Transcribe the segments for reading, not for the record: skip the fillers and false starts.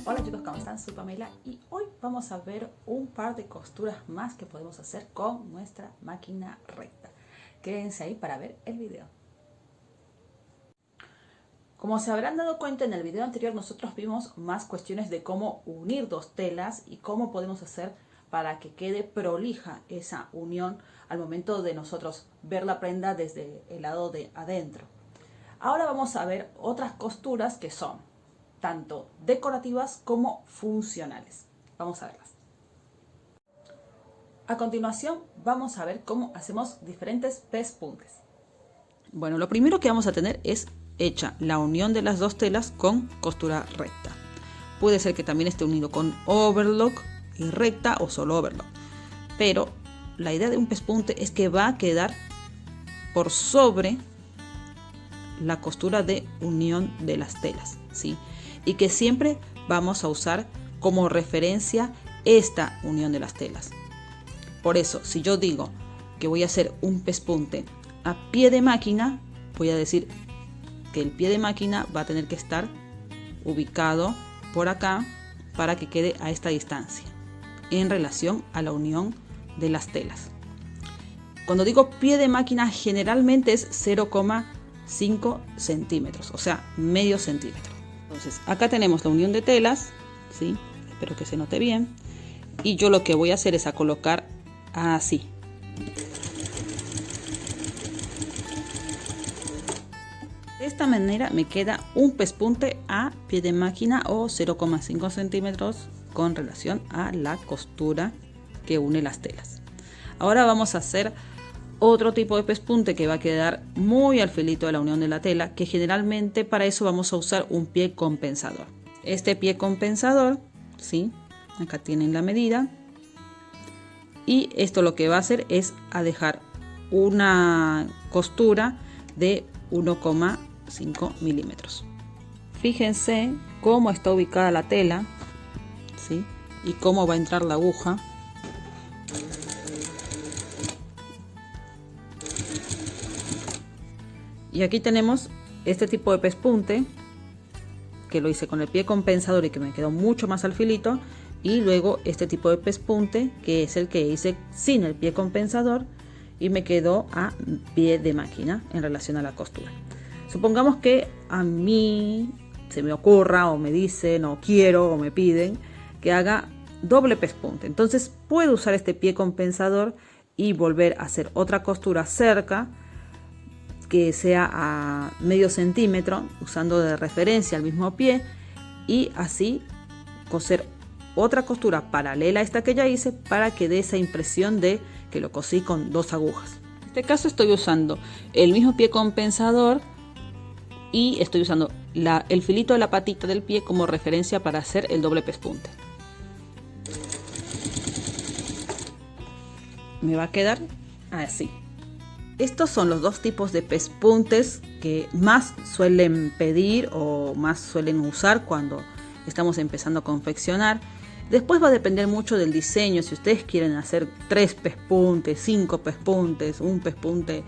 Hola chicos, ¿cómo están? Soy Pamela y hoy vamos a ver un par de costuras más que podemos hacer con nuestra máquina recta. Quédense ahí para ver el video. Como se habrán dado cuenta, en el video anterior nosotros vimos más cuestiones de cómo unir dos telas y cómo podemos hacer para que quede prolija esa unión al momento de nosotros ver la prenda desde el lado de adentro. Ahora vamos a ver otras costuras que son tanto decorativas como funcionales. Vamos a verlas. A continuación vamos a ver cómo hacemos diferentes pespuntes. Bueno, lo primero que vamos a tener es hecha la unión de las dos telas con costura recta. Puede ser que también esté unido con overlock y recta o solo overlock, pero la idea de un pespunte es que va a quedar por sobre la costura de unión de las telas, ¿sí? Y que siempre vamos a usar como referencia esta unión de las telas. Por eso, si yo digo que voy a hacer un pespunte a pie de máquina, voy a decir que el pie de máquina va a tener que estar ubicado por acá para que quede a esta distancia en relación a la unión de las telas. Cuando digo pie de máquina, generalmente es 0,5 centímetros, o sea, medio centímetro. Entonces, acá tenemos la unión de telas, ¿sí? Espero que se note bien. Y yo lo que voy a hacer es a colocar así. De esta manera me queda un pespunte a pie de máquina o 0,5 centímetros con relación a la costura que une las telas. Ahora vamos a hacer otro tipo de pespunte que va a quedar muy al filito de la unión de la tela, que generalmente para eso vamos a usar un pie compensador. Este pie compensador, ¿sí? Acá tienen la medida. Y esto lo que va a hacer es a dejar una costura de 1,5 milímetros. Fíjense cómo está ubicada la tela, ¿sí? Y cómo va a entrar la aguja. Y aquí tenemos este tipo de pespunte que lo hice con el pie compensador y que me quedó mucho más al filito, y luego este tipo de pespunte que es el que hice sin el pie compensador y me quedó a pie de máquina en relación a la costura. Supongamos que a mí se me ocurra o me dicen o quiero o me piden que haga doble pespunte, entonces puedo usar este pie compensador y volver a hacer otra costura cerca que sea a medio centímetro, usando de referencia el mismo pie, y así coser otra costura paralela a esta que ya hice para que dé esa impresión de que lo cosí con dos agujas. En este caso estoy usando el mismo pie compensador y estoy usando el filito de la patita del pie como referencia para hacer el doble pespunte. Me va a quedar así. Estos son los dos tipos de pespuntes que más suelen pedir o más suelen usar cuando estamos empezando a confeccionar. Después va a depender mucho del diseño. Si ustedes quieren hacer 3 pespuntes, 5 pespuntes, un pespunte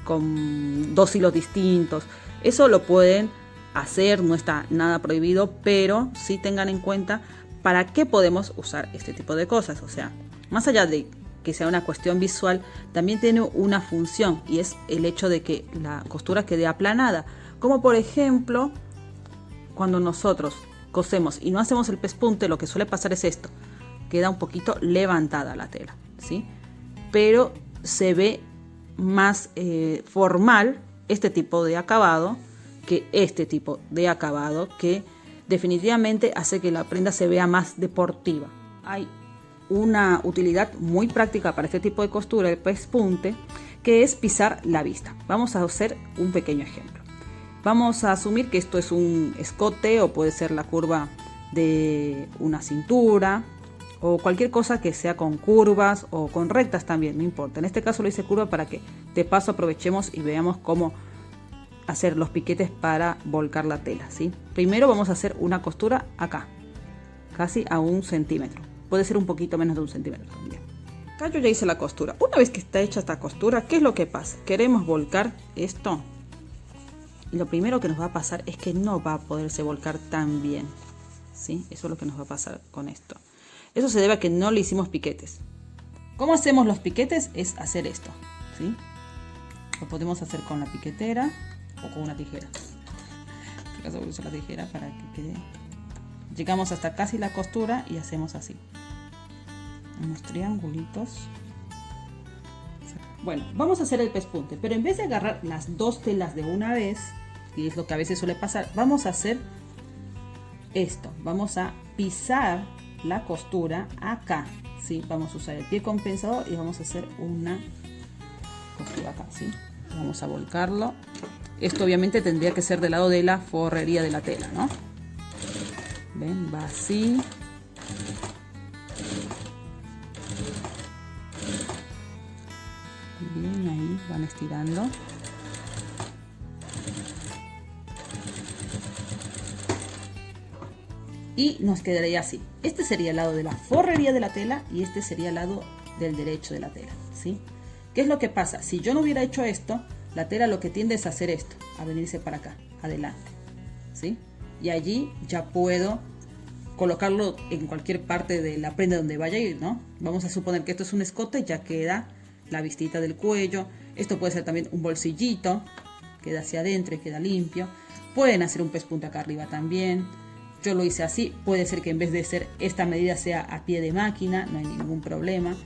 con 2 hilos distintos, eso lo pueden hacer, no está nada prohibido, pero sí tengan en cuenta para qué podemos usar este tipo de cosas. O sea, más allá de que sea una cuestión visual, también tiene una función, y es el hecho de que la costura quede aplanada, como por ejemplo cuando nosotros cosemos y no hacemos el pespunte, lo que suele pasar es esto: queda un poquito levantada la tela, ¿sí? Pero se ve más formal este tipo de acabado que este tipo de acabado, que definitivamente hace que la prenda se vea más deportiva. Hay una utilidad muy práctica para este tipo de costura de pespunte, que es pisar la vista. Vamos a hacer un pequeño ejemplo. Vamos a asumir que esto es un escote, o puede ser la curva de una cintura, o cualquier cosa que sea con curvas o con rectas también, no importa. En este caso lo hice curva para que de paso aprovechemos y veamos cómo hacer los piquetes para volcar la tela, ¿sí? Primero vamos a hacer una costura acá, casi a 1 centímetro. Puede ser un poquito menos de 1 centímetro también. Acá yo ya hice la costura. Una vez que está hecha esta costura, ¿qué es lo que pasa? Queremos volcar esto, y lo primero que nos va a pasar es que no va a poderse volcar tan bien. ¿sí? Eso es lo que nos va a pasar con esto. Eso se debe a que no le hicimos piquetes. ¿Cómo hacemos los piquetes? Es hacer esto, ¿sí? Lo podemos hacer con la piquetera o con una tijera. En este caso voy a usar la tijera para que quede. Llegamos hasta casi la costura y hacemos así. Unos triangulitos. Bueno, vamos a hacer el pespunte, pero en vez de agarrar las dos telas de una vez, que es lo que a veces suele pasar, vamos a hacer esto. Vamos a pisar la costura acá, ¿sí? Vamos a usar el pie compensador y vamos a hacer una costura acá, ¿sí? Vamos a volcarlo. Esto obviamente tendría que ser del lado de la forrería de la tela, ¿no? ¿Ven? Va así. Bien, ahí van estirando. Y nos quedaría así. Este sería el lado de la forrería de la tela y este sería el lado del derecho de la tela, ¿sí? ¿Qué es lo que pasa? Si yo no hubiera hecho esto, la tela lo que tiende es a hacer esto, a venirse para acá, adelante, ¿sí? Y allí ya puedo colocarlo en cualquier parte de la prenda donde vaya a ir, ¿no? Vamos a suponer que esto es un escote, ya queda la vistita del cuello. Esto puede ser también un bolsillito, queda hacia adentro y queda limpio. Pueden hacer un pespunte acá arriba también. Yo lo hice así, puede ser que en vez de ser esta medida sea a pie de máquina, no hay ningún problema,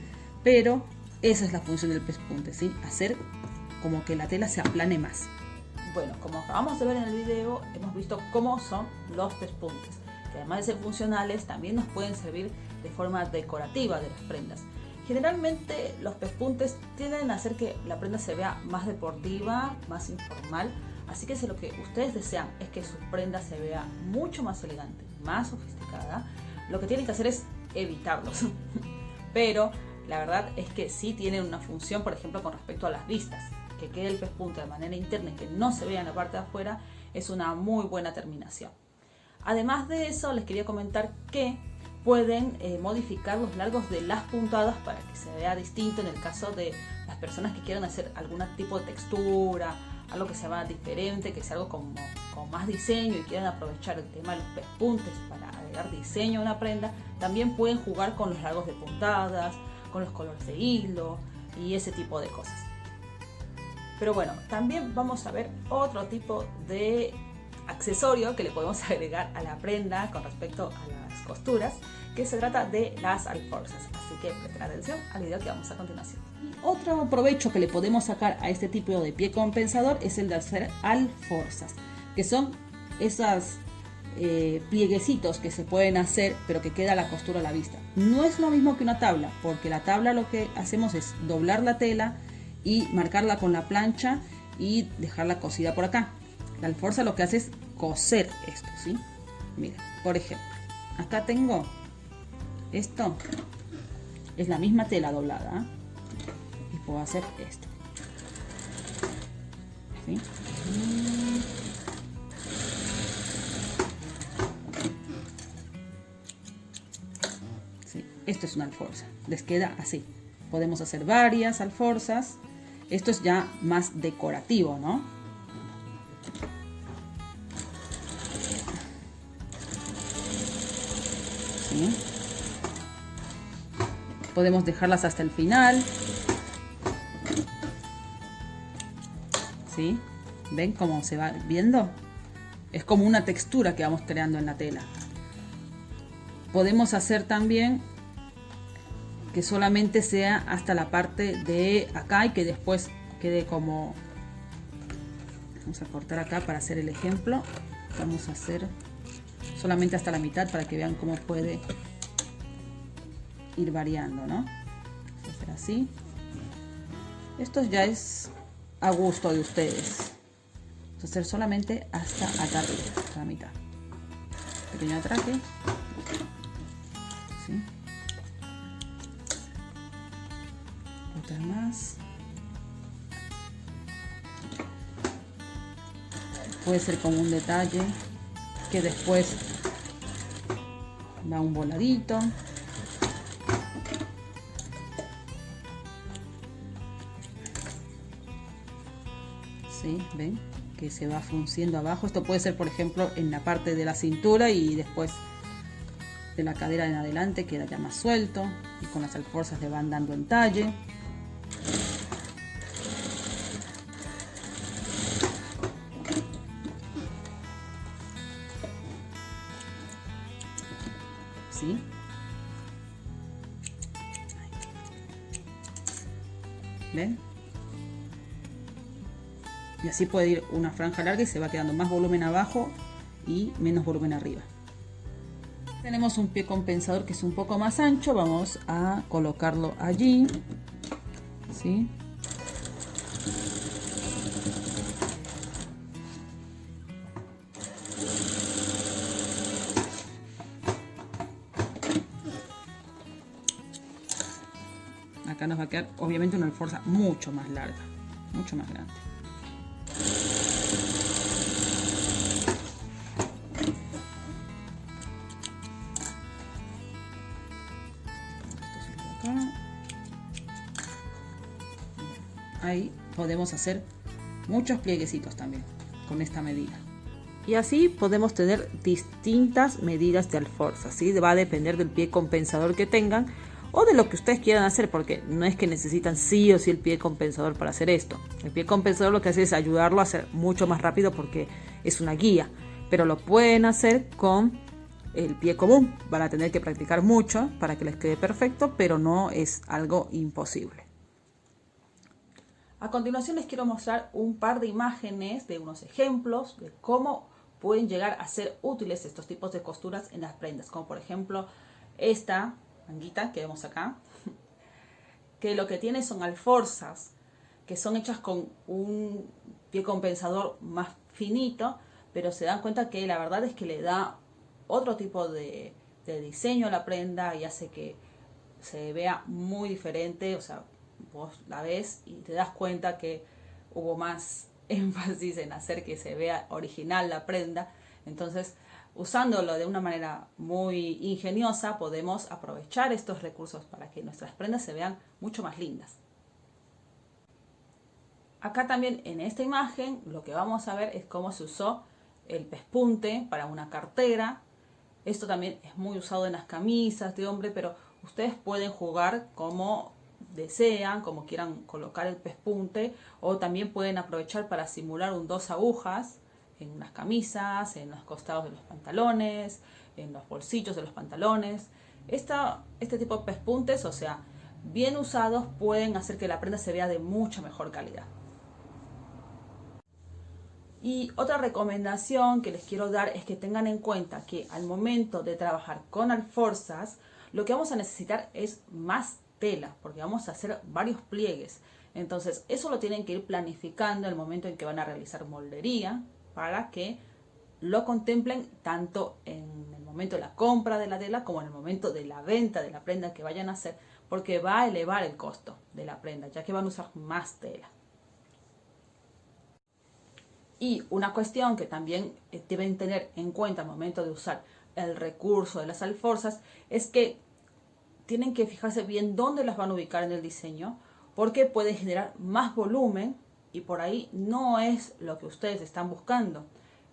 pero esa es la función del pespunte, ¿sí? Hacer como que la tela se aplane más. Bueno, como acabamos de ver en el video, hemos visto cómo son los pespuntes, que además de ser funcionales, también nos pueden servir de forma decorativa de las prendas. Generalmente los pespuntes tienden a hacer que la prenda se vea más deportiva, más informal. Así que si lo que ustedes desean es que su prenda se vea mucho más elegante, más sofisticada, lo que tienen que hacer es evitarlos. Pero la verdad es que sí tienen una función, por ejemplo, con respecto a las vistas. Que quede el pespunte de manera interna y que no se vea en la parte de afuera es una muy buena terminación. Además de eso, les quería comentar que pueden modificar los largos de las puntadas para que se vea distinto en el caso de las personas que quieran hacer algún tipo de textura, algo que sea más diferente, que sea algo con más diseño y quieran aprovechar el tema de los pespuntes para agregar diseño a una prenda. También pueden jugar con los largos de puntadas, con los colores de hilo y ese tipo de cosas. Pero bueno, también vamos a ver otro tipo de accesorio que le podemos agregar a la prenda con respecto a las costuras, que se trata de las alforzas. Así que presten atención al video que vamos a continuación. Y otro provecho que le podemos sacar a este tipo de pie compensador es el de hacer alforzas, que son esas plieguecitos que se pueden hacer pero que queda la costura a la vista. No es lo mismo que una tabla, porque la tabla lo que hacemos es doblar la tela y marcarla con la plancha y dejarla cosida por acá. La alforza lo que hace es coser esto, ¿sí? Mira, por ejemplo, acá tengo esto, es la misma tela doblada, ¿eh? Y puedo hacer esto, ¿sí? Sí, esto es una alforza, les queda así. Podemos hacer varias alforzas. Esto es ya más decorativo, ¿no? ¿Sí? Podemos dejarlas hasta el final. ¿Sí? ¿Ven cómo se va viendo? Es como una textura que vamos creando en la tela. Podemos hacer también que solamente sea hasta la parte de acá y que después quede como... Vamos a cortar acá para hacer el ejemplo. Vamos a hacer solamente hasta la mitad para que vean cómo puede ir variando, ¿no? Vamos a hacer así. Esto ya es a gusto de ustedes. Vamos a hacer solamente hasta acá arriba, hasta la mitad. Pequeño atraque. ¿Sí? Otra más. Puede ser como un detalle que después da un voladito. ¿Sí? ¿Ven? Que se va frunciendo abajo. Esto puede ser, por ejemplo, en la parte de la cintura y después de la cadera en adelante queda ya más suelto y con las alforzas le van dando entalle. ¿Sí? ¿Ven? Y así puede ir una franja larga y se va quedando más volumen abajo y menos volumen arriba. Tenemos un pie compensador que es un poco más ancho, vamos a colocarlo allí, ¿sí? Acá nos va a quedar obviamente una alforza mucho más larga, mucho más grande. Ahí podemos hacer muchos plieguecitos también con esta medida. Y así podemos tener distintas medidas de alforza, ¿sí? Va a depender del pie compensador que tengan o de lo que ustedes quieran hacer, porque no es que necesitan sí o sí el pie compensador para hacer esto. El pie compensador lo que hace es ayudarlo a hacer mucho más rápido porque es una guía, pero lo pueden hacer con el pie común. Van a tener que practicar mucho para que les quede perfecto, pero no es algo imposible. A continuación les quiero mostrar un par de imágenes de unos ejemplos de cómo pueden llegar a ser útiles estos tipos de costuras en las prendas, como por ejemplo esta manguita que vemos acá, que lo que tiene son alforzas que son hechas con un pie compensador más finito, pero se dan cuenta que la verdad es que le da otro tipo de diseño a la prenda y hace que se vea muy diferente. O sea, vos la ves y te das cuenta que hubo más énfasis en hacer que se vea original la prenda. Entonces, usándolo de una manera muy ingeniosa, podemos aprovechar estos recursos para que nuestras prendas se vean mucho más lindas. Acá también en esta imagen lo que vamos a ver es cómo se usó el pespunte para una cartera. Esto también es muy usado en las camisas de hombre, pero ustedes pueden jugar como desean, como quieran colocar el pespunte, o también pueden aprovechar para simular un 2 agujas en las camisas, en los costados de los pantalones, en los bolsillos de los pantalones. Este tipo de pespuntes, o sea, bien usados, pueden hacer que la prenda se vea de mucha mejor calidad. Y otra recomendación que les quiero dar es que tengan en cuenta que al momento de trabajar con alforzas, lo que vamos a necesitar es más tela, porque vamos a hacer varios pliegues. Entonces eso lo tienen que ir planificando en el momento en que van a realizar moldería, para que lo contemplen tanto en el momento de la compra de la tela como en el momento de la venta de la prenda que vayan a hacer, porque va a elevar el costo de la prenda, ya que van a usar más tela. Y una cuestión que también deben tener en cuenta al momento de usar el recurso de las alforzas es que tienen que fijarse bien dónde las van a ubicar en el diseño, porque puede generar más volumen y por ahí no es lo que ustedes están buscando.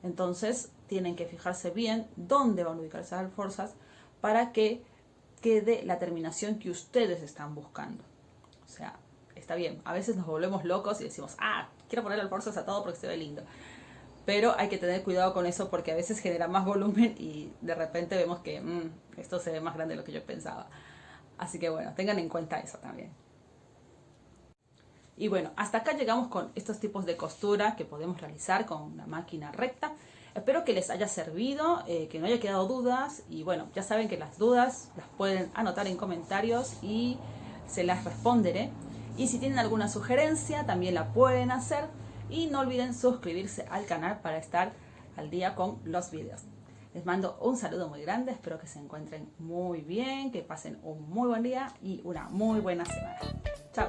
Entonces tienen que fijarse bien dónde van a ubicar esas alforzas para que quede la terminación que ustedes están buscando. O sea, está bien, a veces nos volvemos locos y decimos, quiero poner alforzas a todo porque se ve lindo. Pero hay que tener cuidado con eso porque a veces genera más volumen y de repente vemos que esto se ve más grande de lo que yo pensaba. Así que bueno, tengan en cuenta eso también. Y bueno, hasta acá llegamos con estos tipos de costura que podemos realizar con una máquina recta. Espero que les haya servido, que no haya quedado dudas. Y bueno, ya saben que las dudas las pueden anotar en comentarios y se las responderé. Y si tienen alguna sugerencia, también la pueden hacer. Y no olviden suscribirse al canal para estar al día con los videos. Les mando un saludo muy grande, espero que se encuentren muy bien, que pasen un muy buen día y una muy buena semana. Chao.